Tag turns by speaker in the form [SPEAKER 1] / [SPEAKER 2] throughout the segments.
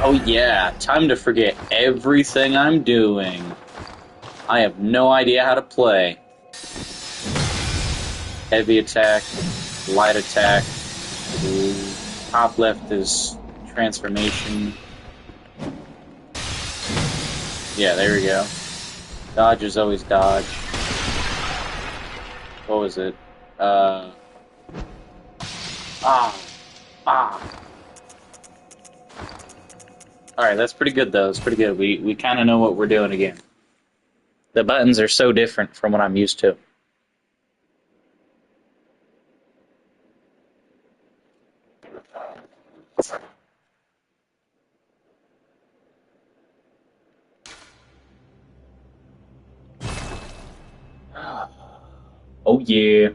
[SPEAKER 1] Oh yeah, time to forget everything I'm doing. I have no idea how to play. Heavy attack, light attack, top left is transformation. Yeah, there we go. Dodge is always dodge. What was it? Uh... Ah! Ah! Alright, that's pretty good though. It's pretty good. We kind of know what we're doing again. The buttons are so different from what I'm used to. Oh yeah.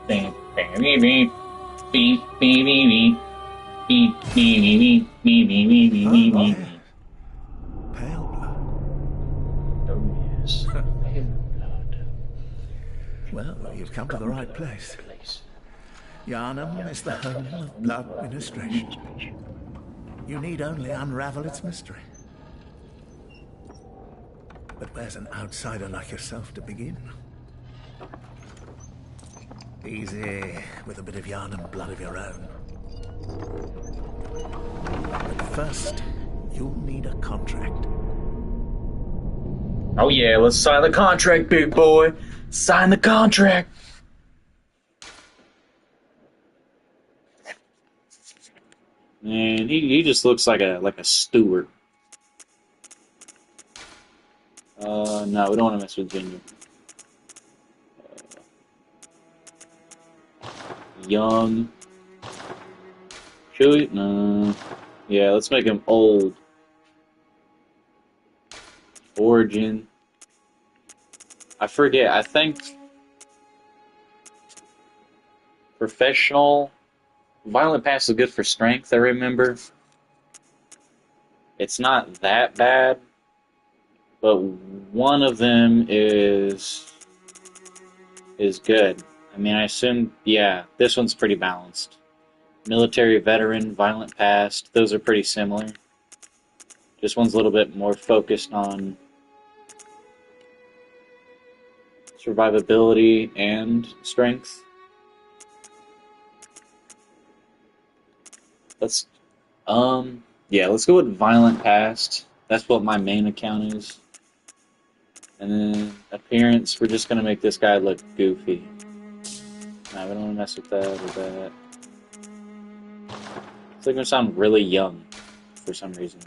[SPEAKER 1] Beep, beep, beep, beep, beep, beep, beep, beep, beep, beep, beep, beep, beep, beep, beep, beep.
[SPEAKER 2] Pale blood.
[SPEAKER 1] Oh yes, pale blood.
[SPEAKER 2] Well, you've come to the right place. Yharnam is the home of blood ministration. You need only unravel its mystery. But where's an outsider like yourself to begin? Easy, with a bit of Yharnam blood of your own. But first, you'll need a contract.
[SPEAKER 1] Oh yeah, let's sign the contract, big boy. Sign the contract. Man, he just looks like a steward. No, we don't want to mess with Ginger. Young. Should we? No. Yeah, let's make him old. Origin. I forget. I think professional. Violent Pass is good for strength, I remember. It's not that bad, but one of them is good. I mean, I assume, yeah, this one's pretty balanced. Military Veteran, Violent Past, those are pretty similar. Just one's a little bit more focused on survivability and strength. Let's, yeah, let's go with Violent Past. That's what my main account is. And then appearance, we're just gonna make this guy look goofy. Nah, we don't want to mess with that or that. It's like gonna sound really young for some reason.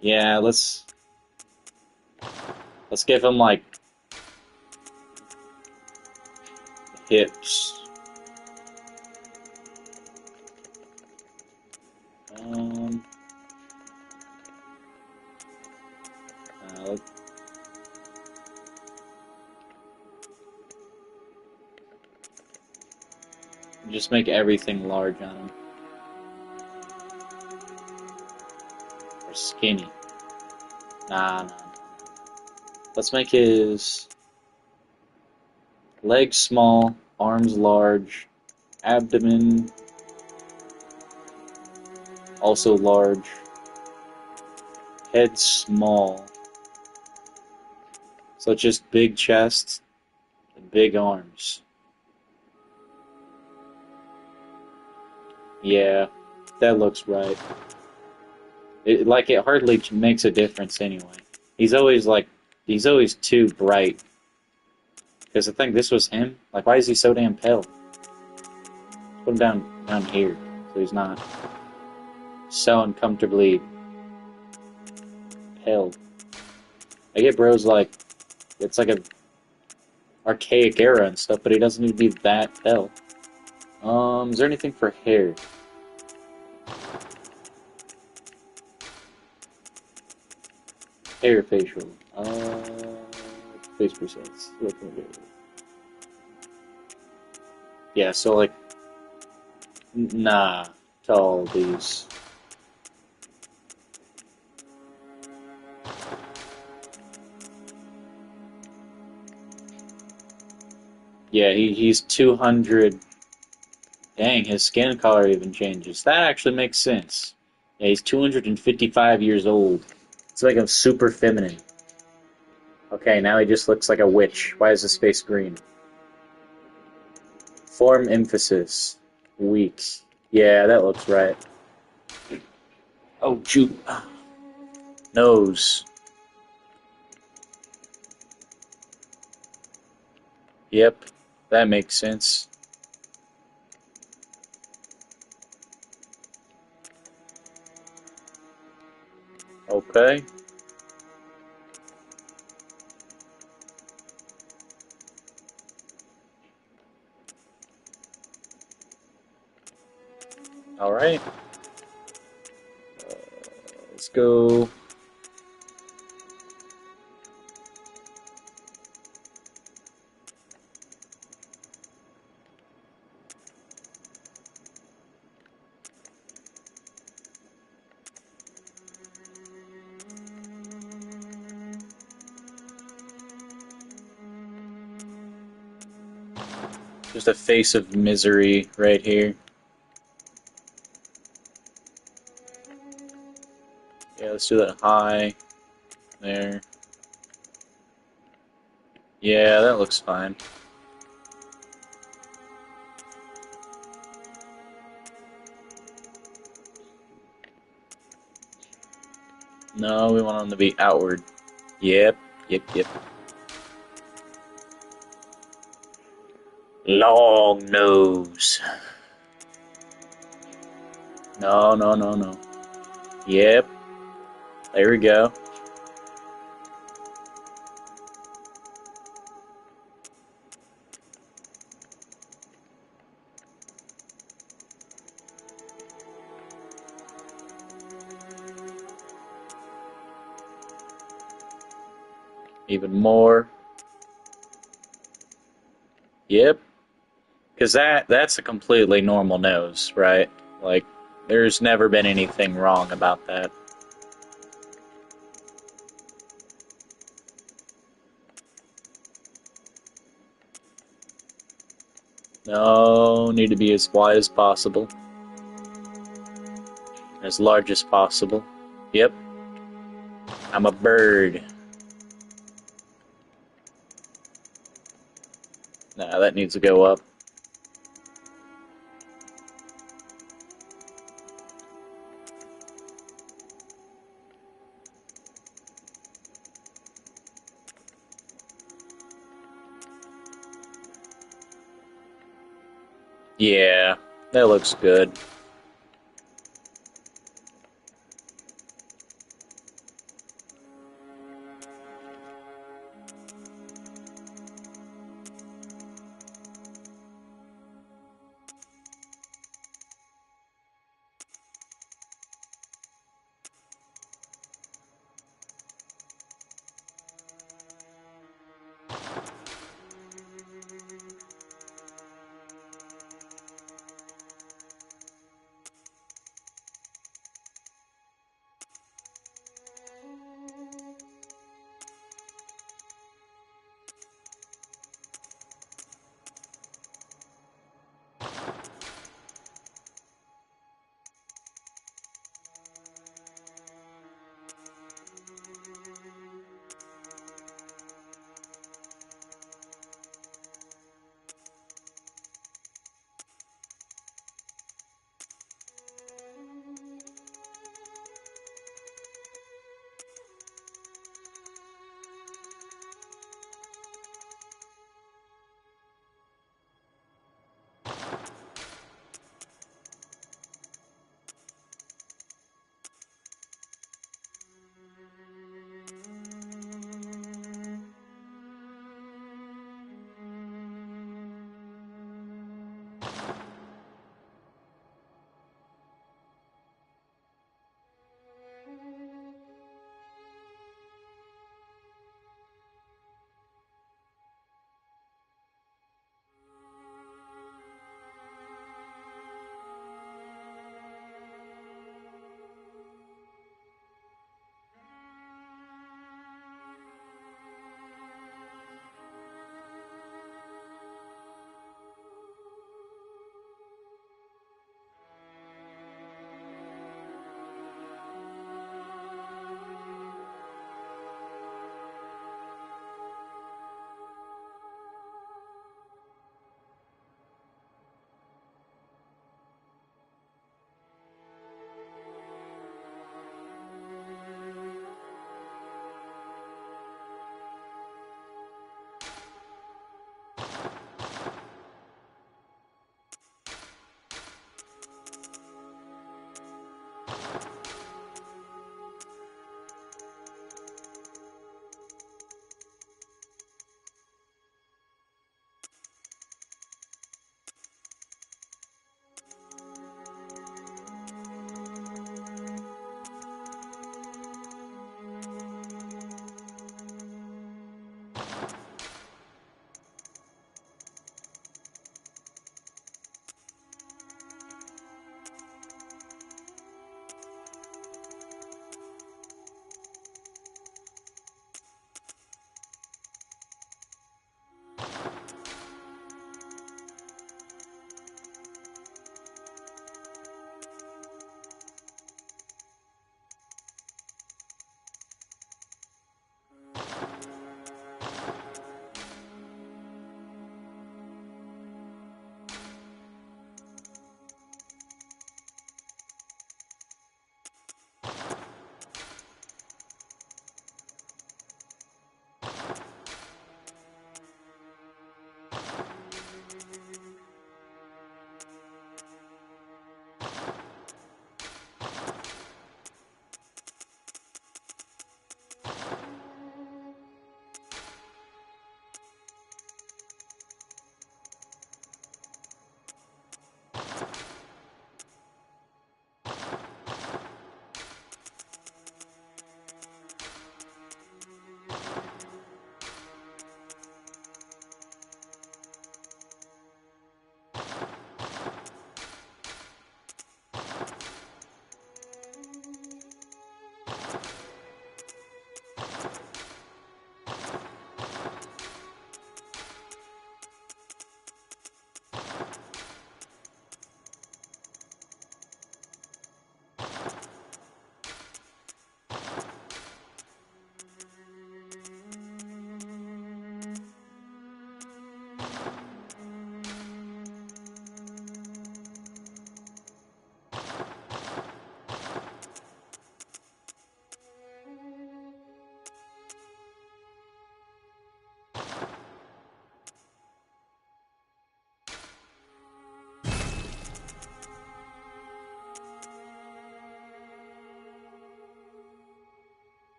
[SPEAKER 1] Yeah, let's give him like hips. Let's just make everything large on him. Or skinny. Nah. Let's make his legs small, arms large, abdomen also large, head small. So it's just big chest and big arms. Yeah, that looks right. It hardly makes a difference anyway. He's always too bright Because I think this was him. Like, why is he so damn pale? Put him down here, so he's not so uncomfortably pale. I get bro's like, it's like a archaic era and stuff, but he doesn't need to be that pale. Is there anything for hair? Hair facial. Face presets. Yeah, so like, nah, to all these. Yeah, he's 200. Dang, his skin color even changes. That actually makes sense. Yeah, he's 255 years old. It's like a super feminine. Okay, now he just looks like a witch. Why is his face green? Form emphasis. Weak. Yeah, that looks right. Oh, shoot. Nose. Yep, that makes sense. Okay. Alright. Let's go. Just a face of misery right here. Yeah, let's do that high. There. Yeah, that looks fine. No, we want them to be outward. Yep, yep. Long nose. No. Yep, there we go. Even more. Yep. Because that's a completely normal nose, right? Like, there's never been anything wrong about that. No, need to be as wide as possible. As large as possible. Yep. I'm a bird. Nah, that needs to go up. Yeah, that looks good.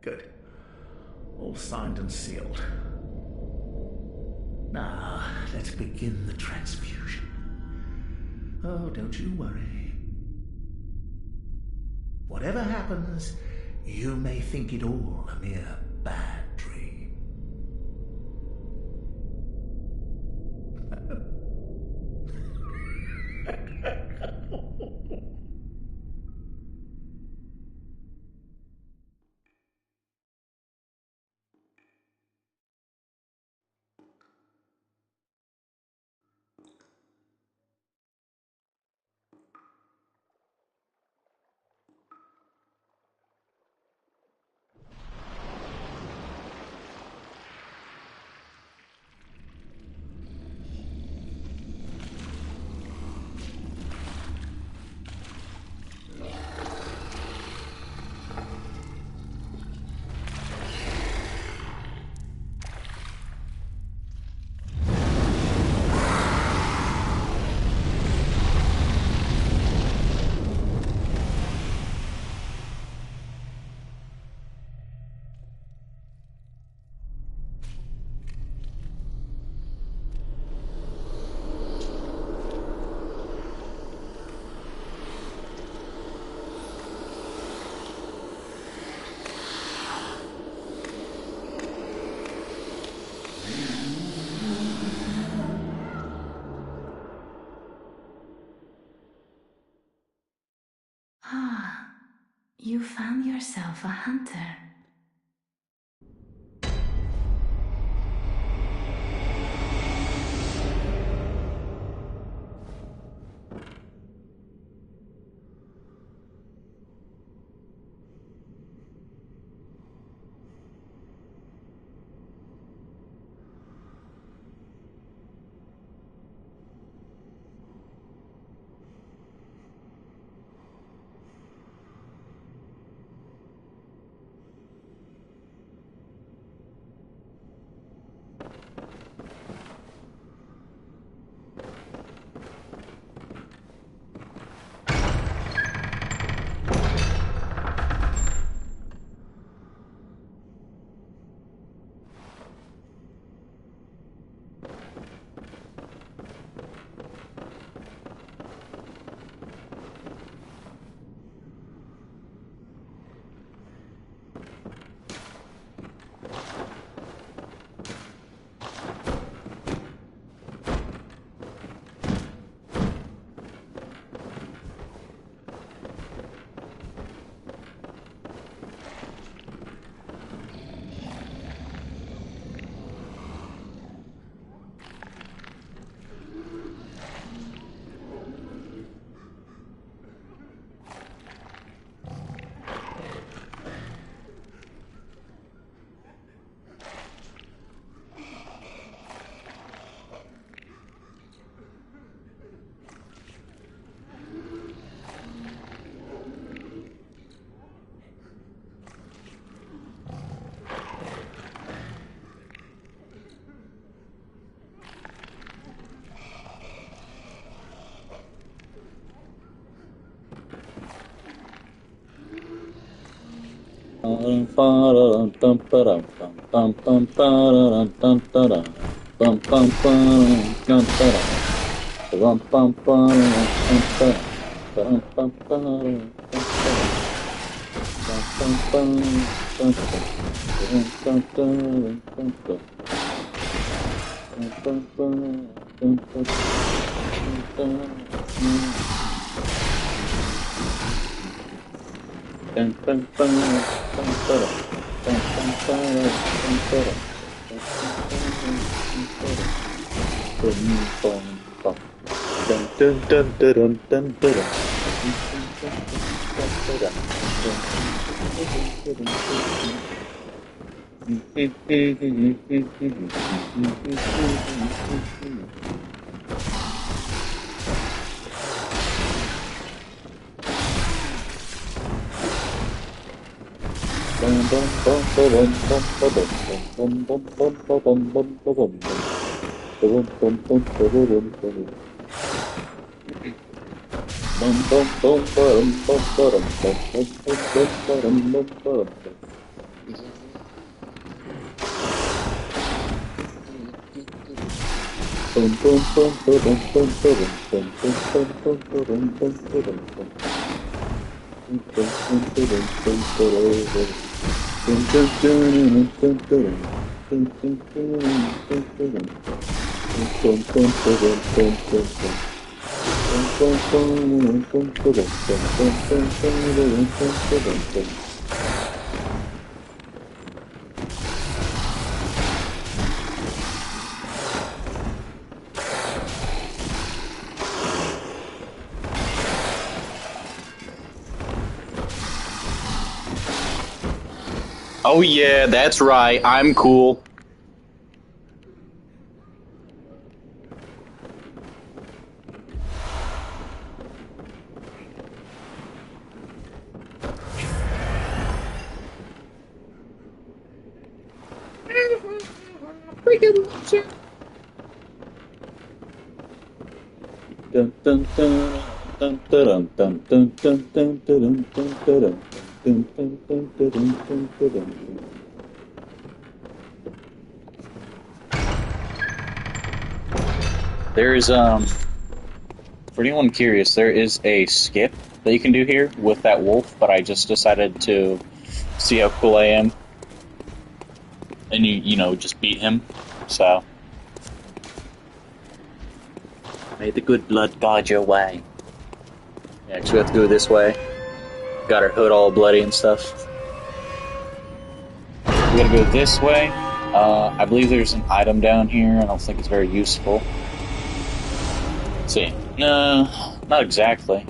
[SPEAKER 2] Good. All signed and sealed. Now, let's begin the transfusion. Oh, don't you worry. Whatever happens, you may think it all a mere bad dream.
[SPEAKER 3] Ah, you found yourself a hunter.
[SPEAKER 1] Oh yeah, that's right. I'm cool. Dun, dun, dun, dun, dun, dun, dun, dun, dun, dun, dun, dun, dun, dun, dun, dun, dun, dun, dun. There is for anyone curious, there is a skip that you can do here with that wolf, but I just decided to see how cool I am and you know, just beat him. So may the good blood guide your way. Yeah, 'cause we have to go this way. Got our hood all bloody and stuff. We gotta go this way. I believe there's an item down here. I don't think it's very useful. Let's see. No, not exactly.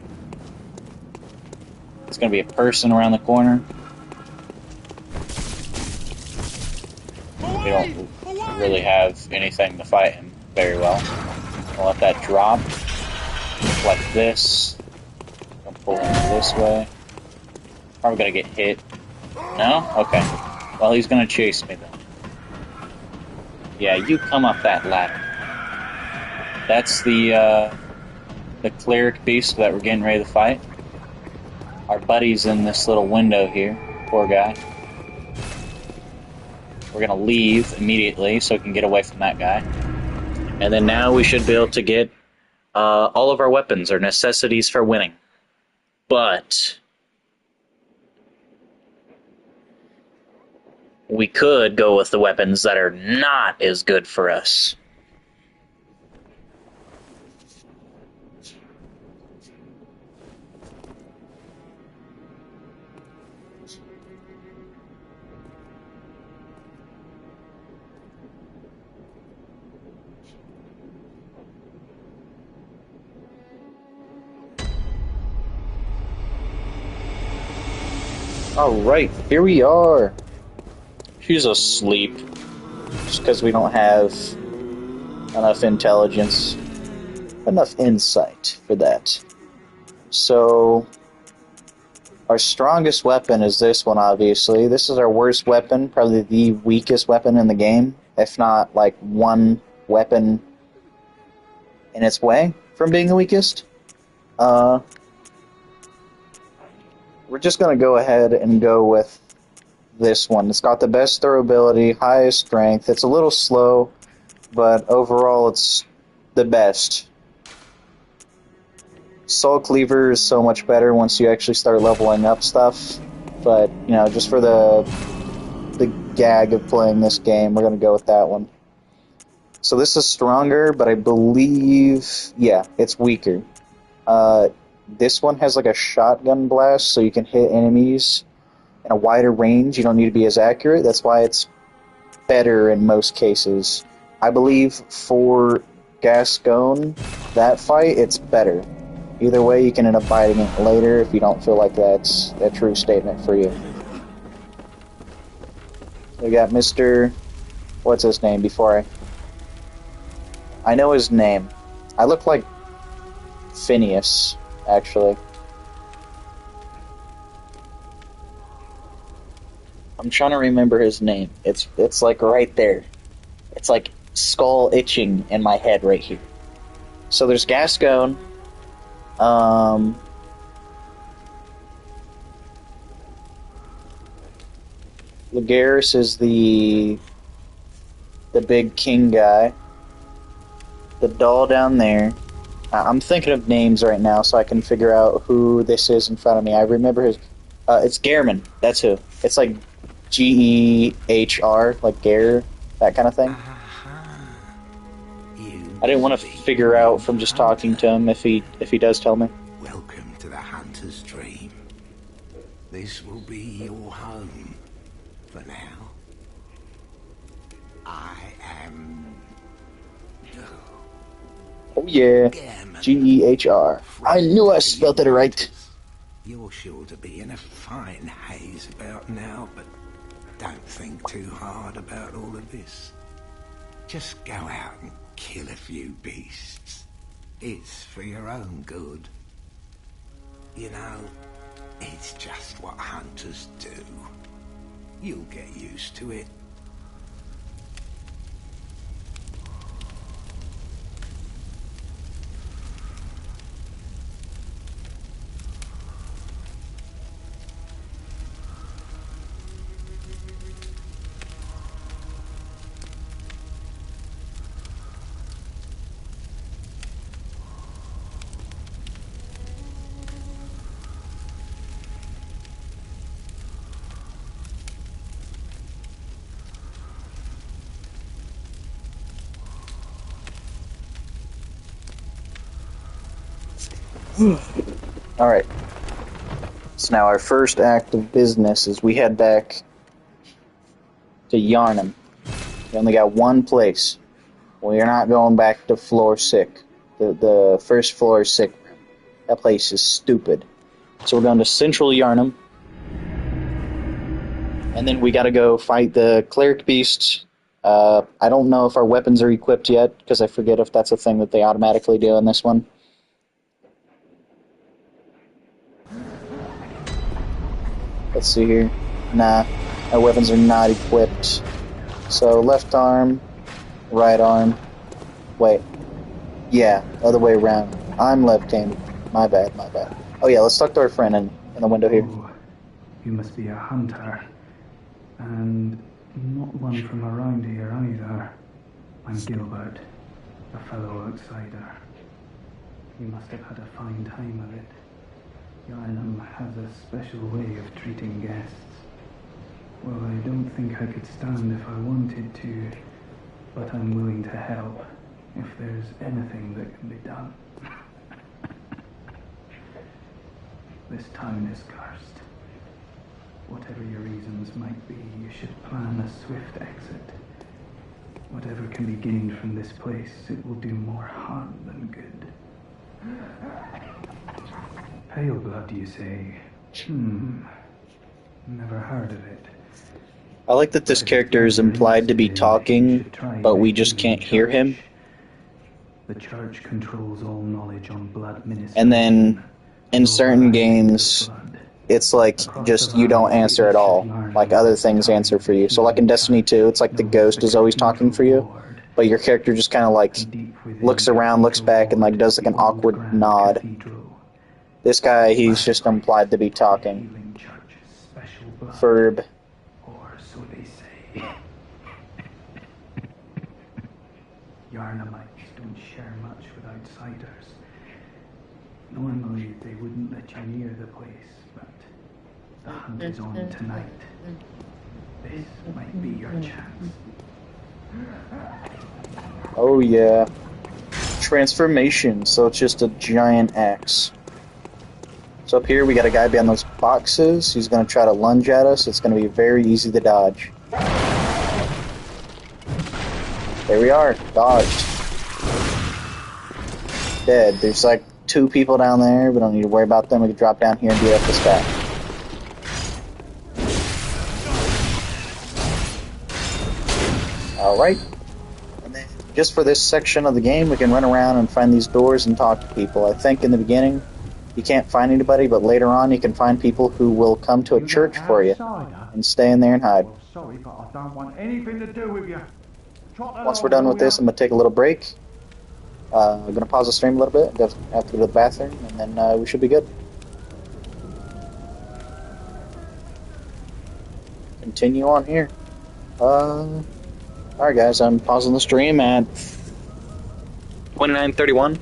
[SPEAKER 1] It's gonna be a person around the corner. We don't really have anything to fight him very well. I'll let that drop. Like this. I'll pull him this way. Probably gonna get hit. No? Okay. Well, he's gonna chase me then. Yeah, you come up that ladder. That's the cleric beast that we're getting ready to fight. Our buddy's in this little window here. Poor guy. We're gonna leave immediately so we can get away from that guy. And then now we should be able to get all of our weapons, our necessities for winning. But we could go with the weapons that are not as good for us. Alright, here we are. She's asleep. Just because we don't have enough intelligence, enough insight for that. So, our strongest weapon is this one, obviously. This is our worst weapon, probably the weakest weapon in the game, if not, like, one weapon in its way from being the weakest. We're just going to go ahead and go with this one. It's got the best durability, highest strength. It's a little slow, but overall it's the best. Soul Cleaver is so much better once you actually start leveling up stuff. But, you know, just for the gag of playing this game, we're going to go with that one. So this is stronger, but I believe, yeah, it's weaker. This one has like a shotgun blast, so you can hit enemies in a wider range. You don't need to be as accurate. That's why it's better in most cases. I believe for Gascon, that fight, it's better. Either way, you can end up biting it later if you don't feel like that's a true statement for you. We got Mr. What's his name before I know his name. I look like Phineas, actually. I'm trying to remember his name. It's like right there. It's like skull itching in my head right here. So there's Gascon.
[SPEAKER 4] Lagaris is the big king guy. The doll down there. I'm thinking of names right now so I can figure out who this is in front of me. I remember his. It's Gehrman. That's who. It's like Gehr, like Gehr, that kind of thing. I didn't want to figure out from just talking to him if he does tell me.
[SPEAKER 2] Welcome to the Hunter's Dream. This will be your home for now. I am...
[SPEAKER 4] Oh yeah, Gehr. I knew I spelled it right.
[SPEAKER 2] You're sure to be in a fine haze about now, but don't think too hard about all of this. Just go out and kill a few beasts. It's for your own good. You know, it's just what hunters do. You'll get used to it.
[SPEAKER 4] Alright. So now our first act of business is we head back to Yarnum. We only got one place. We're not going back to floor 6. The first floor is sick room. That place is stupid. So we're going to Central Yarnum. And then we gotta go fight the Cleric Beast. I don't know if our weapons are equipped yet, because I forget if that's a thing that they automatically do in this one. Let's see here. Nah, our weapons are not equipped. So left arm, right arm. Wait. Yeah, other way around. I'm left-handed. My bad. Oh yeah, let's talk to our friend in the window here.
[SPEAKER 5] Oh, you must be a hunter. And not one from around here either. I'm Gilbert, a fellow outsider. You must have had a fine time of it. Yarnum has a special way of treating guests. Well, I don't think I could stand if I wanted to, but I'm willing to help if there's anything that can be done. This town is cursed. Whatever your reasons might be, you should plan a swift exit. Whatever can be gained from this place, it will do more harm than good. Pale blood, you say? Never heard of it.
[SPEAKER 4] I like that this character is implied to be talking, but we just can't hear him.
[SPEAKER 5] The church controls all knowledge on blood ministry.
[SPEAKER 4] And then, in certain games, it's like, just, you don't answer at all. Like, other things answer for you. So, like in Destiny 2, it's like the ghost is always talking for you, but your character just kind of, like, looks around, looks back, and, like, does, like, an awkward nod. This guy, he's just implied to be talking. Ferb.
[SPEAKER 5] Or so they say. Yarnamites don't share much with outsiders. Normally, they wouldn't let you near the place, but the hunt is on tonight. This might be your chance.
[SPEAKER 4] Oh yeah. Transformation, so it's just a giant axe. So up here we got a guy behind those boxes. He's going to try to lunge at us. It's going to be very easy to dodge. There we are. Dodged. Dead. There's like 2 people down there. We don't need to worry about them. We can drop down here and beat up this guy. Alright. And then just for this section of the game, we can run around and find these doors and talk to people. I think in the beginning you can't find anybody, but later on you can find people who will come to a church for you and stay in there and hide.
[SPEAKER 5] Sorry, but I don't want anything to do with you.
[SPEAKER 4] Once we're done with this, I'm going to take a little break. I'm going to pause the stream a little bit, have to go to the bathroom, and then we should be good. continue on here. Alright, guys, I'm pausing the stream at 29:31.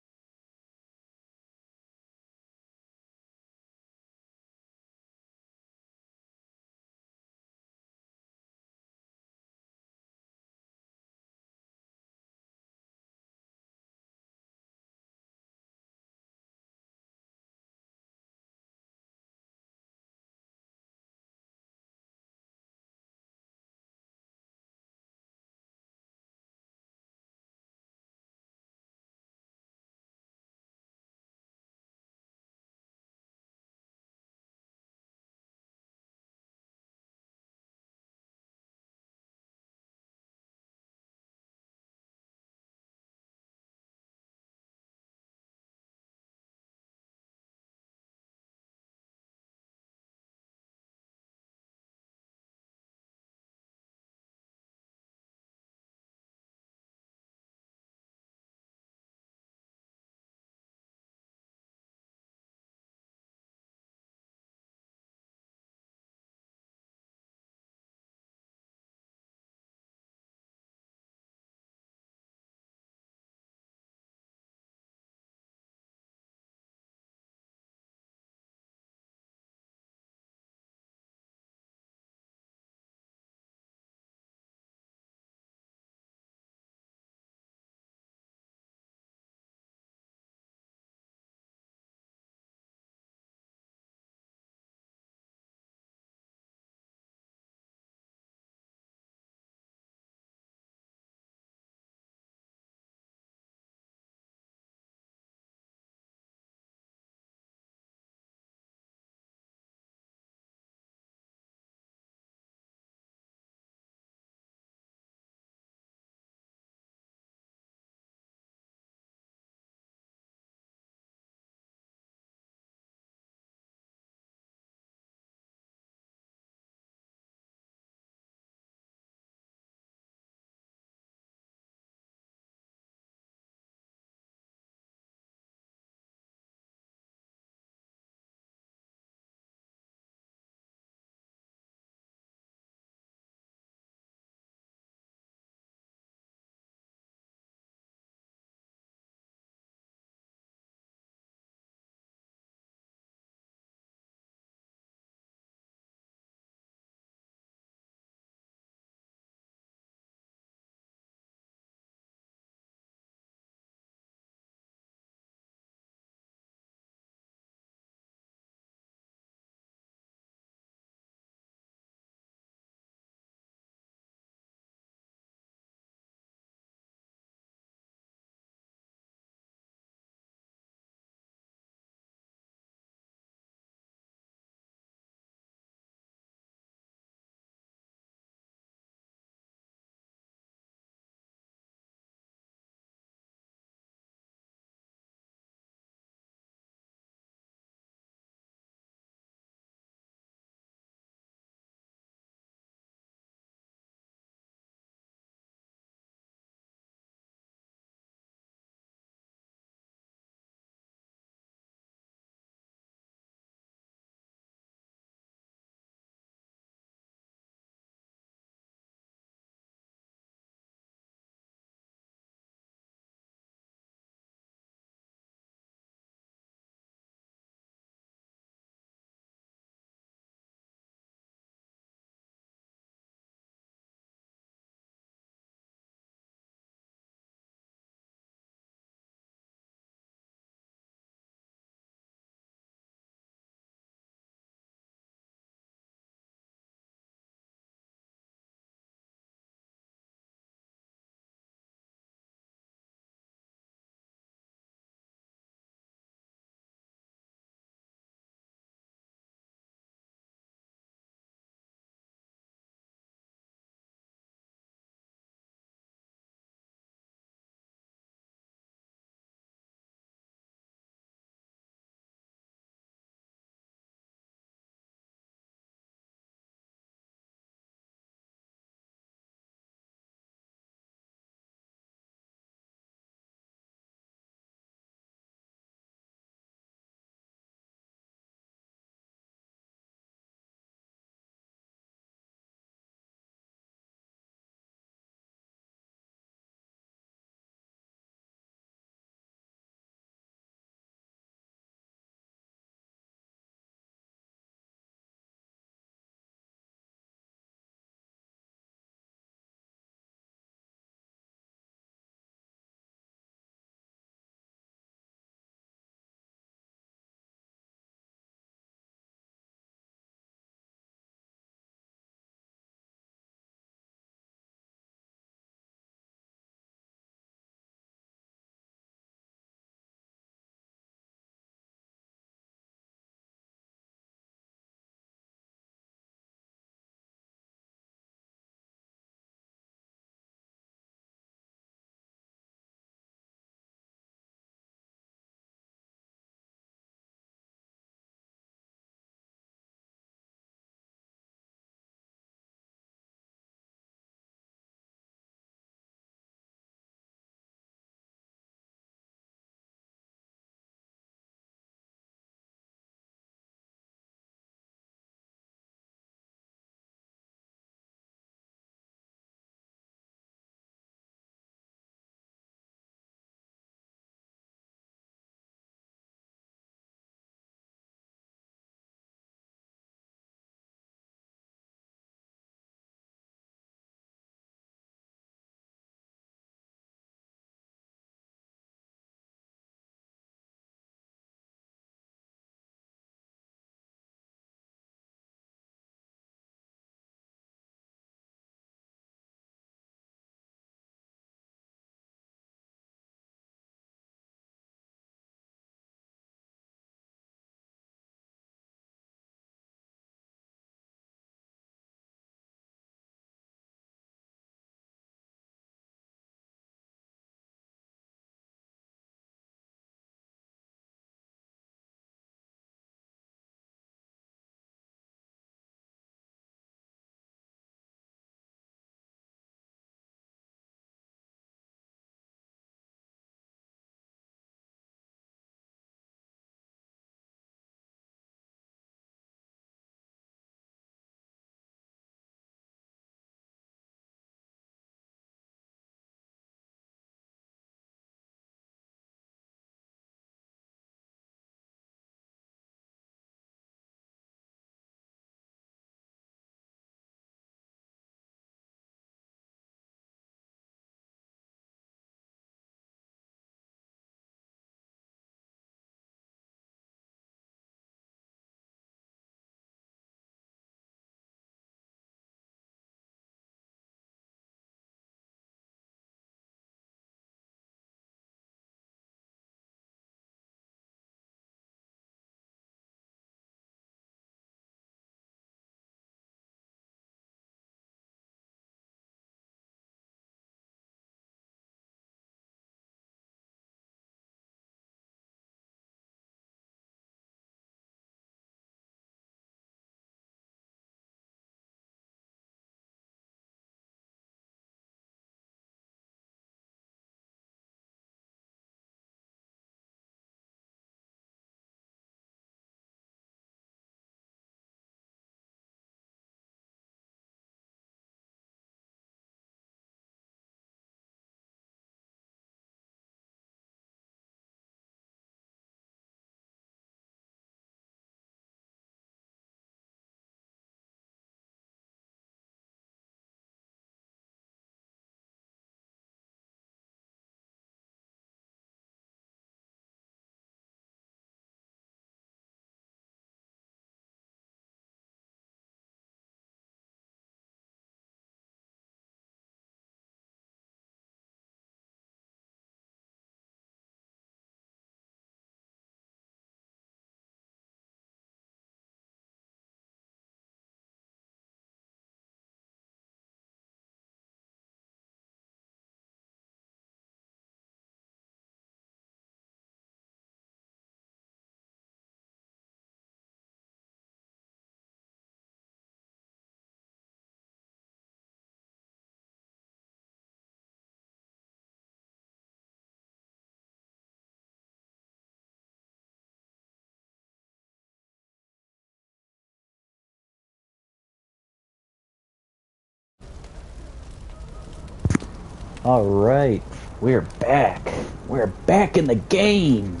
[SPEAKER 6] Alright, we're back. We're back in the game.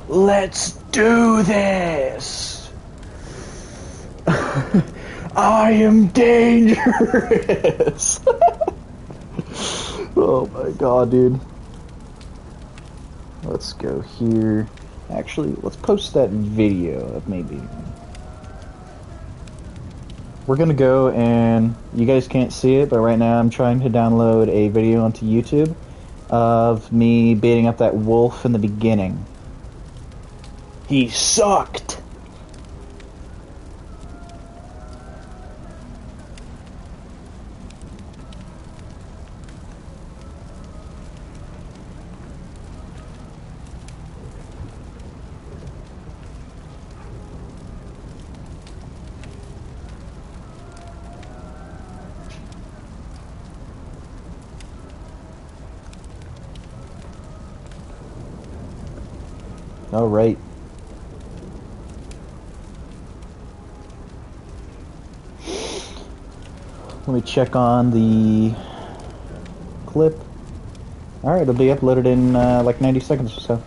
[SPEAKER 6] Let's do this. I am dangerous. Oh my god, dude. Let's go here. Actually, let's post that video of maybe. We're gonna go and you guys can't see it, but right now I'm trying to download a video onto YouTube of me beating up that wolf in the beginning. He sucked! Alright. Let me check on the clip. Alright, it'll be uploaded in like 90 seconds or so.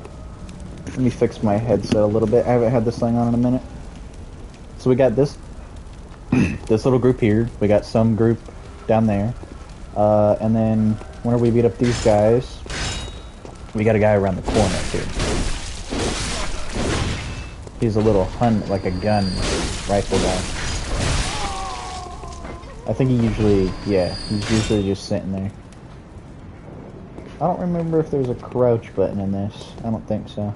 [SPEAKER 6] Let me fix my headset a little bit. I haven't had this thing on in a minute. So we got this this little group here. We got some group down there. And then whenever we beat up these guys, we got a guy around the corner too. He's a little hunt, like a gun rifle guy. I think he usually, yeah, he's usually just sitting there. I don't remember if there's a crouch button in this. I don't think so.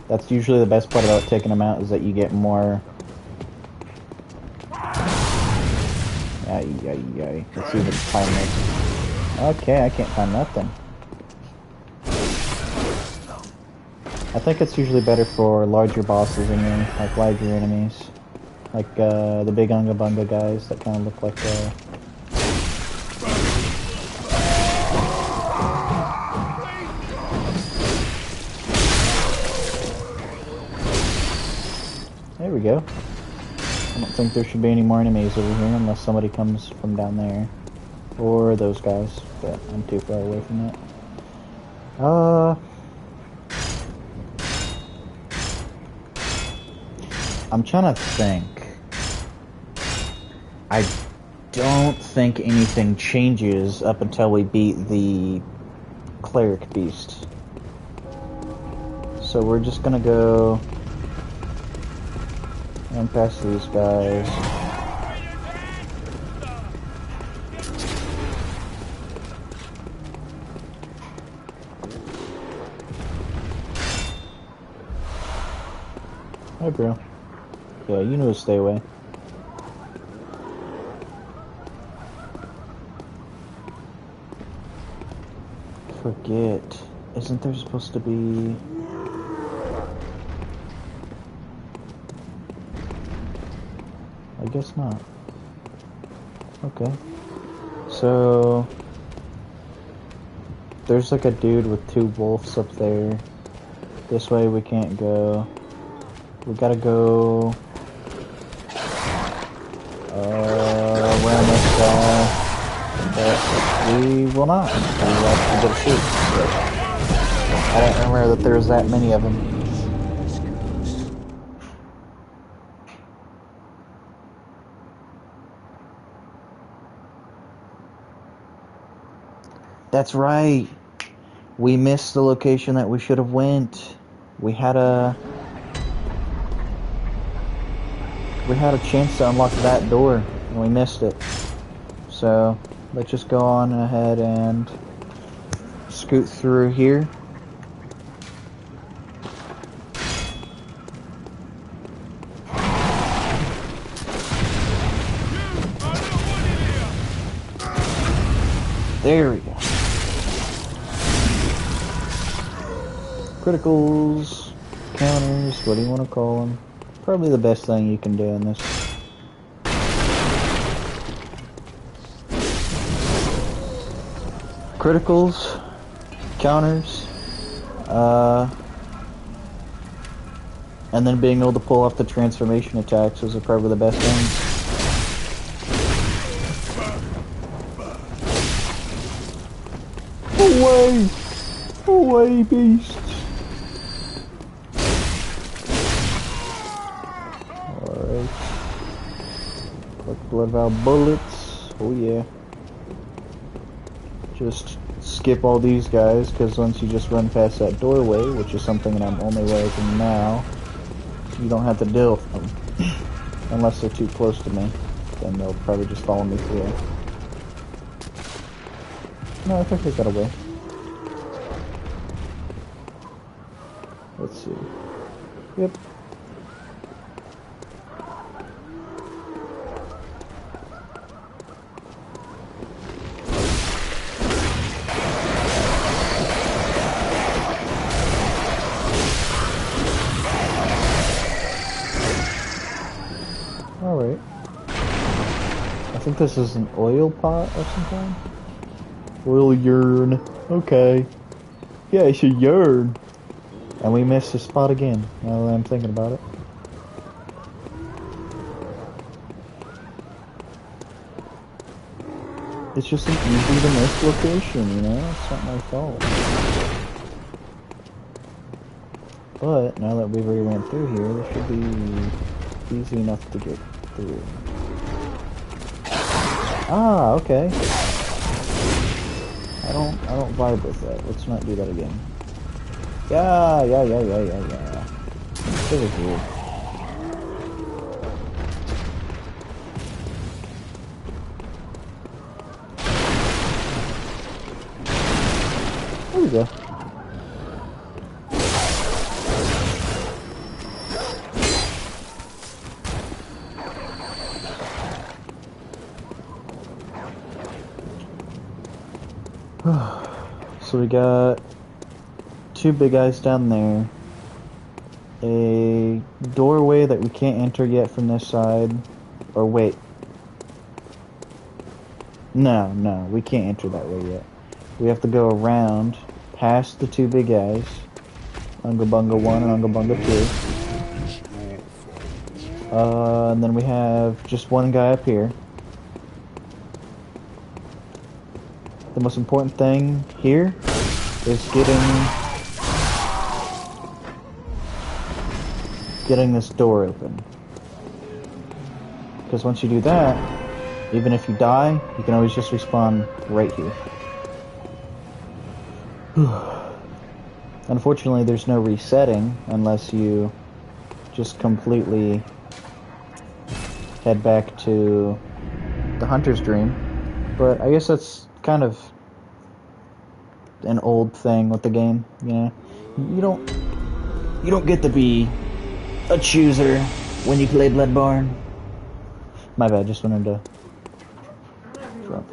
[SPEAKER 6] That's usually the best part about taking them out, is that you get more... Let's see if I can find this. Okay, I can't find nothing. I think it's usually better for larger bosses in here, like larger enemies. Like the big Unga Bunga guys that kind of look like There we go. I don't think there should be any more enemies over here unless somebody comes from down there. Or those guys, but I'm too far away from that. I'm trying to think. I don't think anything changes up until we beat the cleric beast. So we're just gonna go and past these guys. Hi, bro. Yeah, you know to stay away. Forget. Isn't there supposed to be... I guess not. Okay. So... there's like a dude with two wolves up there. This way we can't go. We gotta go... around this guy. But we will not. We will have to get a shoot. I don't remember that there was that many of them. That's right. We missed the location that we should have went. We had a chance to unlock that door, and we missed it. So, let's just go on ahead and scoot through here. There we go. Criticals, counters, what do you want to call them? Probably the best thing you can do in this. Criticals, counters, And then being able to pull off the transformation attacks was probably the best thing. Away! Away, beasts! Alright. Quick blood valve bullets. Oh yeah. Just skip all these guys, because once you just run past that doorway, which is something that I'm only realizing now, you don't have to deal with them. Unless they're too close to me. Then they'll probably just follow me through. No, I think I got away. Let's see. Yep. Alright. I think this is an oil pot of some kind. Oil urn. Okay. Yeah, it's a urn. And we missed the spot again, now that I'm thinking about it. It's just an easy to miss location, you know? It's not my fault. But, now that we've already went through here, this should be easy enough to get through. Ah, okay. I don't vibe with that. Let's not do that again. Yeah. This is weird. There we go. So we got two big eyes down there, a doorway that we can't enter yet from this side, or wait, no, we can't enter that way yet. We have to go around, past the two big eyes, Unga Bunga 1 and Unga Bunga 2. And then we have just one guy up here. The most important thing here is getting this door open. Because once you do that, even if you die, you can always just respawn right here. Unfortunately, there's no resetting unless you just completely head back to the Hunter's Dream. But I guess that's kind of an old thing with the game, you know. You don't get to be a chooser when you play Bloodborne. My bad, just wanted to drop.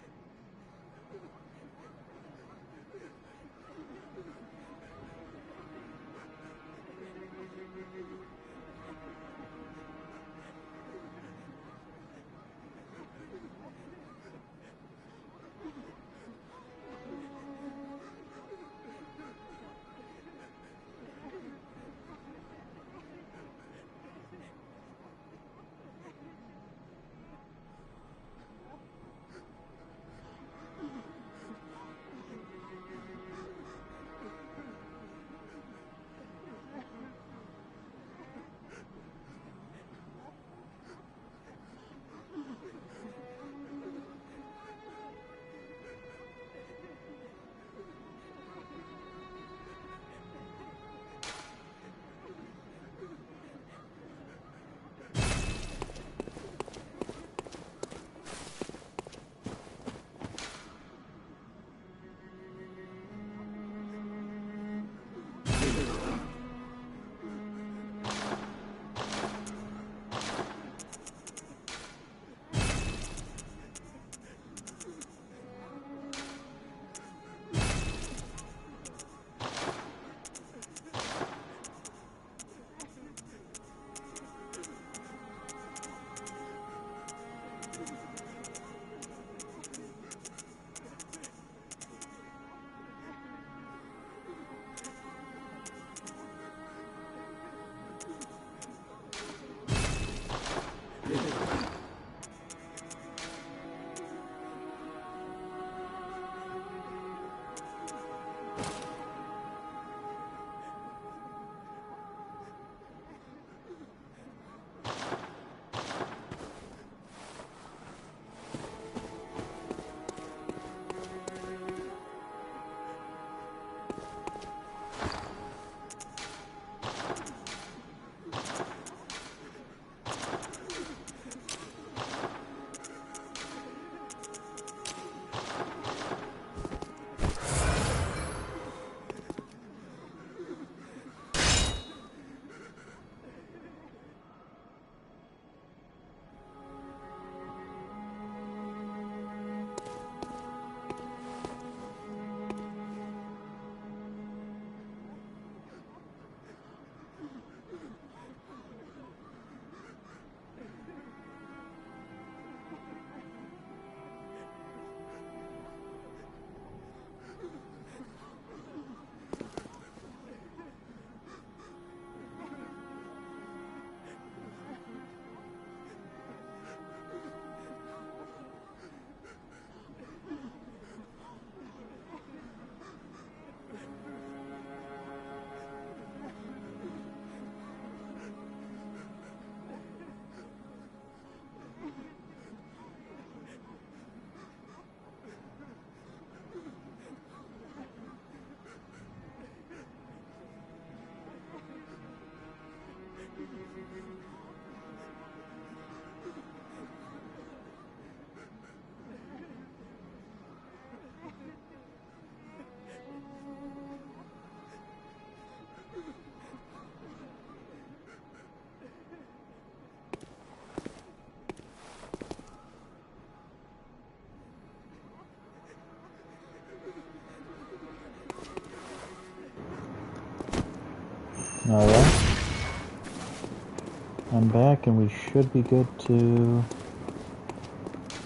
[SPEAKER 6] Alright. I'm back and we should be good to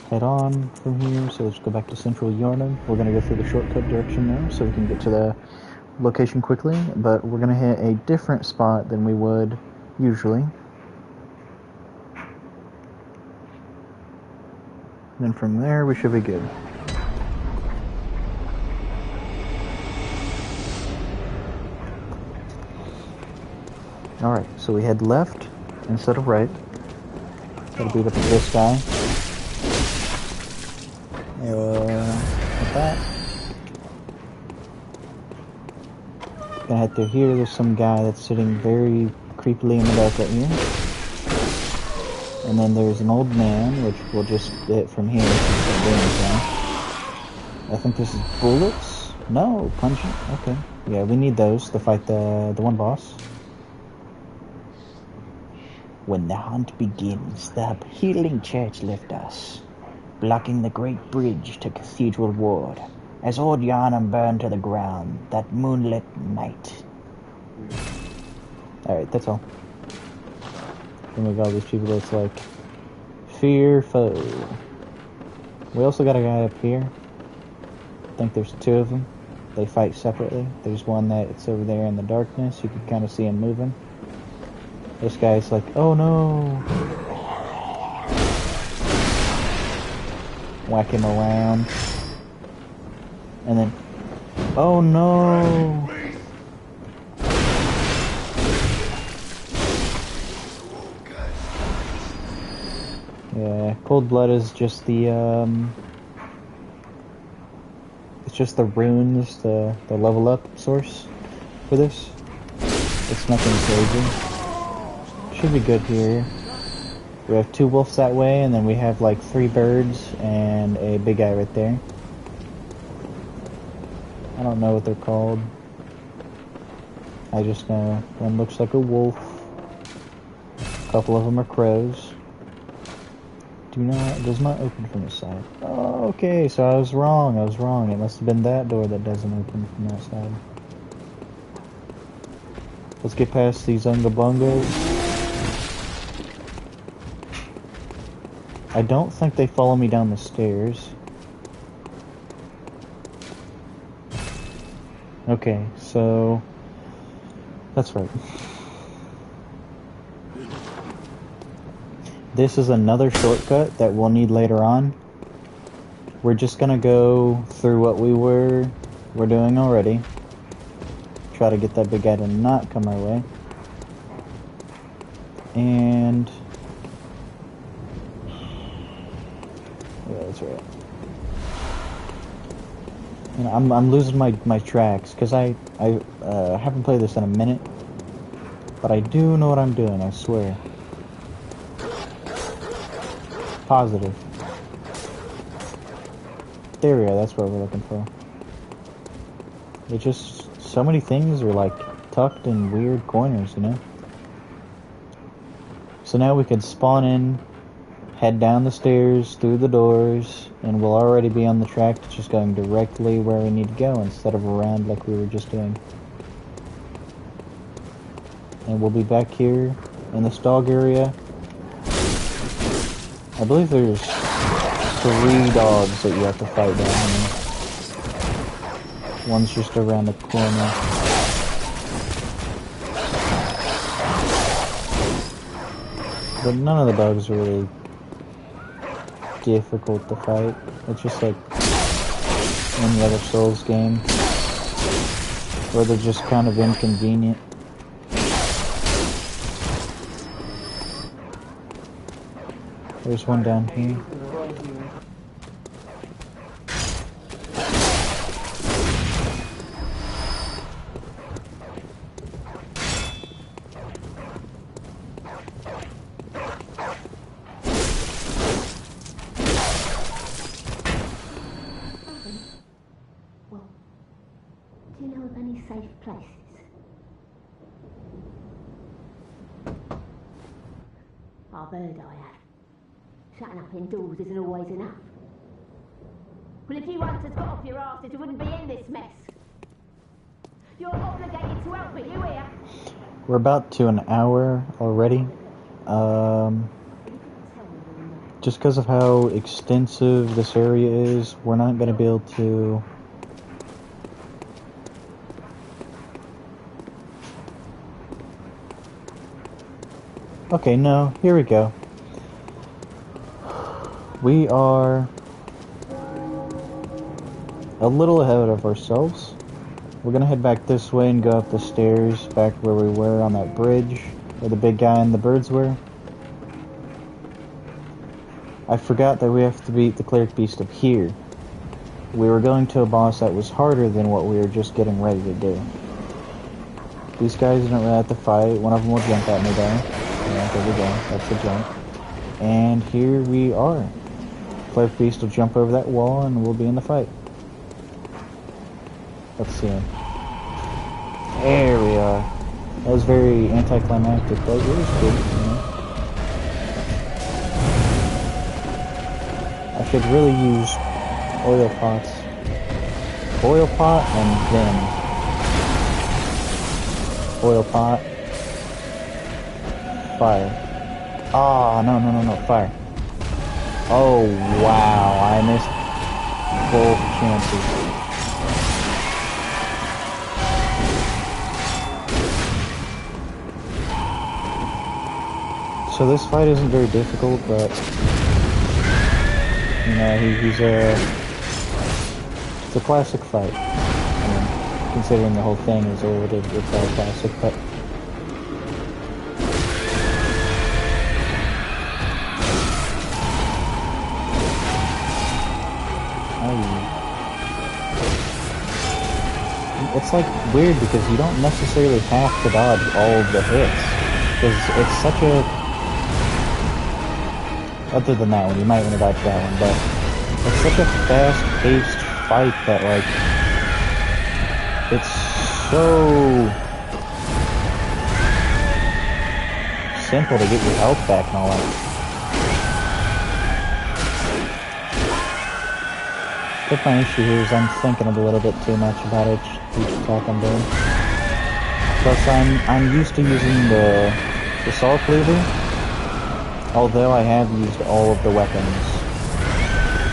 [SPEAKER 6] head on from here. So let's go back to Central Yarnum. We're going to go through the shortcut direction now so we can get to the location quickly. But we're going to hit a different spot than we would usually. And then from there we should be good. Alright, so we head left instead of right. Gotta beat up this guy. Like that. Gonna head through here. There's some guy that's sitting very creepily in the dark right here. And then there's an old man, which we'll just hit from here. I think this is bullets? No, punching. Okay. Yeah, we need those to fight the one boss. When the hunt begins, the healing church left us, blocking the great bridge to Cathedral Ward, as old Yarnum burned to the ground that moonlit night. Alright, that's all. Then we got all these people that's like, fear foe. We also got a guy up here. I think there's two of them. They fight separately. There's one that's over there in the darkness. You can kind of see him moving. This guy's like, oh no! Whack him around. And then, oh no! Yeah, Cold Blood is just the, it's just the runes, the level up source for this. It's nothing crazy. Should be good here. We have two wolves that way, and then we have like 3 birds and a big guy right there. I don't know what they're called. I just know one looks like a wolf. A couple of them are crows. Does not open from the side. Oh, okay, so I was wrong. It must have been that door that doesn't open from that side. Let's get past these Unga Bungos. I don't think they follow me down the stairs. Okay, so that's right. This is another shortcut that we'll need later on. We're just gonna go through what we're doing already. Try to get that big guy to not come our way. And yeah, that's right. You know, I'm losing my tracks because I haven't played this in a minute, but I do know what I'm doing. I swear. Positive. There we go. That's what we're looking for. It's just so many things are like tucked in weird corners, you know. So now we could spawn in, head down the stairs, through the doors, and we'll already be on the track to just going directly where we need to go instead of around like we were just doing. And we'll be back here in this dog area. I believe there's 3 dogs that you have to fight down here. One's just around the corner. But none of the dogs are really difficult to fight. It's just like any other Souls game where they're just kind of inconvenient. There's one down here.
[SPEAKER 7] Well, do you know of any safe places? I've heard I have. Shutting up indoors isn't always enough. Well, if you once had got off your arse, you wouldn't be in this mess. You're obligated to help me, you hear?
[SPEAKER 6] We're about to an hour already. Just because of how extensive this area is, we're not going to be able to... Okay, no, here we go. We are a little ahead of ourselves. We're gonna head back this way and go up the stairs back where we were on that bridge where the big guy and the birds were. I forgot that we have to beat the cleric beast up here. We were going to a boss that was harder than what we were just getting ready to do. These guys didn't really have to fight. One of them will jump at me though. Yeah, there we go. That's a jump. And here we are. Cleric beast will jump over that wall and we'll be in the fight. Let's see. There we are. That was very anticlimactic, but it was good, you know. I should really use oil pots. Oil pot and then oil pot. Fire. Ah, no, fire. Oh, wow, I missed both chances. So this fight isn't very difficult, but you know, it's a classic fight. I mean, considering the whole thing is old, it's all classic, but it's like weird because you don't necessarily have to dodge all of the hits. Because it's such a... Other than that one, you might want to dodge that one, but it's such a fast-paced fight that, like, it's so simple to get your health back and all that. I think my issue here is I'm thinking a little bit too much about each attack I'm doing. Plus, I'm used to using the saw cleaver. Although I have used all of the weapons.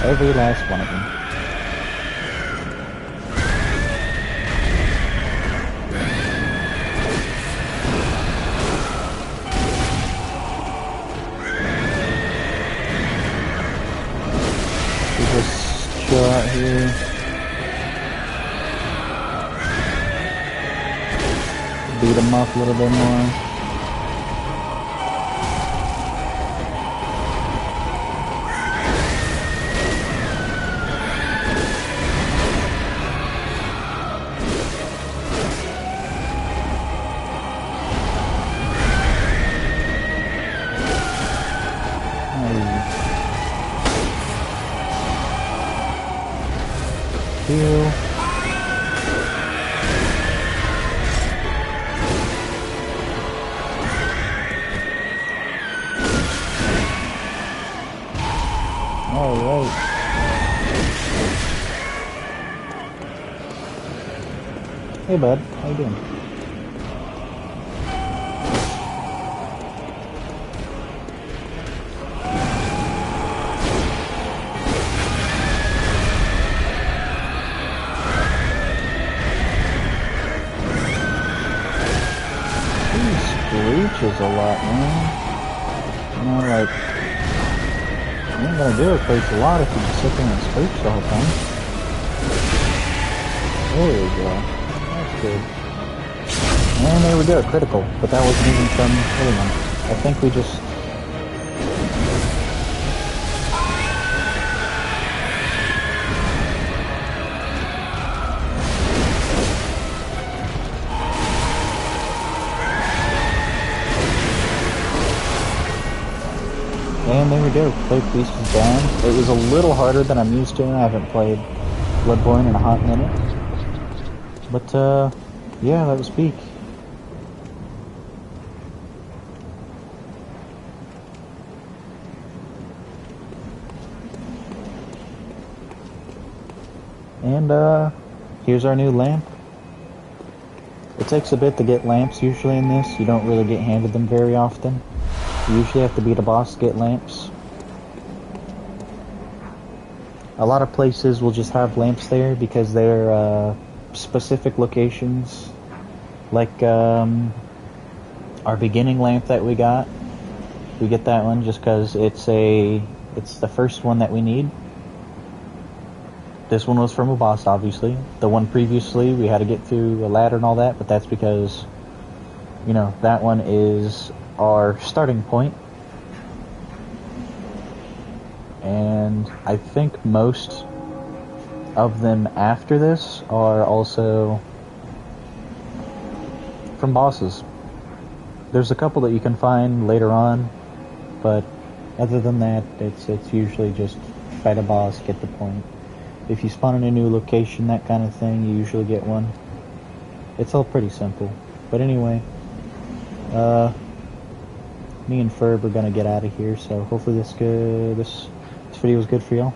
[SPEAKER 6] Every last one of them. We just chill out here. Beat them up a little bit more. Heal. Alright. Hey bud, how you doing? Screeches a lot, man. You know, like, you ain't gonna do it quite a lot if you just sit there and screech the whole time. There we go. That's good. And there we go, critical. But that wasn't even from hitting him. I think we just... And there we go, Cleric Beast is down. It was a little harder than I'm used to. I haven't played Bloodborne in a hot minute. But, yeah, that was peak. And, here's our new lamp. It takes a bit to get lamps usually in this. You don't really get handed them very often. You usually have to beat a boss to get lamps. A lot of places will just have lamps there because they're specific locations. Like our beginning lamp that we get that one just because it's the first one that we need. This one was from a boss, obviously. The one previously, we had to get through a ladder and all that, but that's because, you know, that one is our starting point. And I think most of them after this are also from bosses. There's a couple that you can find later on, but other than that, it's usually just fight a boss, get the point. If you spawn in a new location, that kind of thing, you usually get one. It's all pretty simple. But anyway, me and Ferb are gonna get out of here, so hopefully this video was good for y'all.